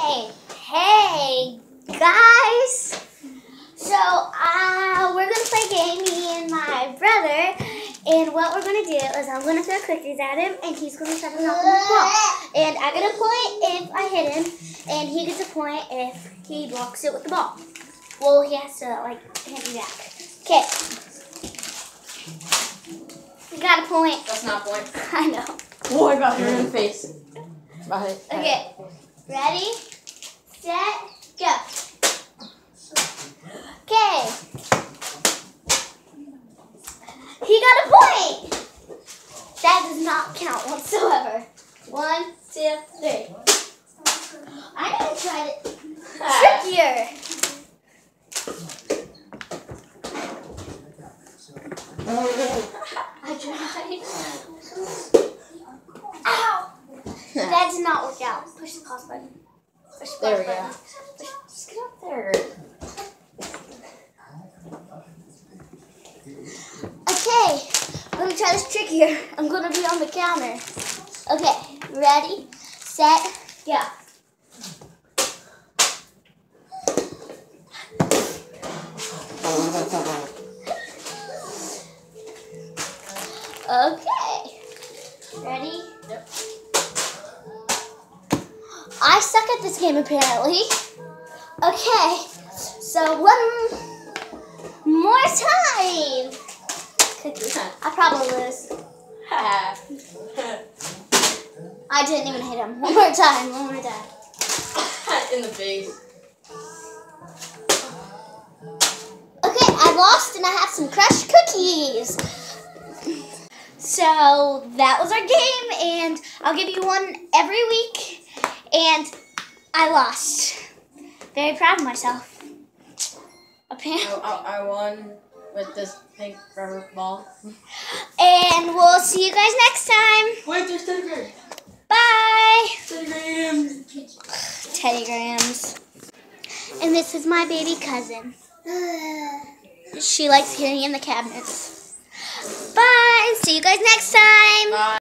Hey guys! So we're gonna play a game, me and my brother, and what we're gonna do is I'm gonna throw cookies at him, and he's gonna try to knock them off the ball. And I get a point if I hit him, and he gets a point if he blocks it with the ball. Well, he has to hit me back. Okay. We got a point. That's not a point. I know. Oh, I got her in the face. Bye. Okay. Ready, set, go. Okay. He got a point. That does not count whatsoever. 1, 2, 3. I'm going to try it trickier. I tried. Ow! That did not work out. Push the pause button. Push the There we pause go. button. Just get up there. Okay, I'm going to try this trickier. I'm going to be on the counter. Okay, ready, set, go. Okay, ready? Yep. I suck at this game apparently. Okay, so one more time. I probably lose. I didn't even hit him. One more time. In the face. Okay, I lost and I have some crushed cookies. So that was our game, and I'll give you one every week. And I lost. Very proud of myself. Apparently. I won with this pink rubber ball. And we'll see you guys next time. Wait, there's Teddy Graham. Bye. Teddy Graham. Teddy Grahams. And this is my baby cousin. She likes hearing in the cabinets. Bye. See you guys next time. Bye.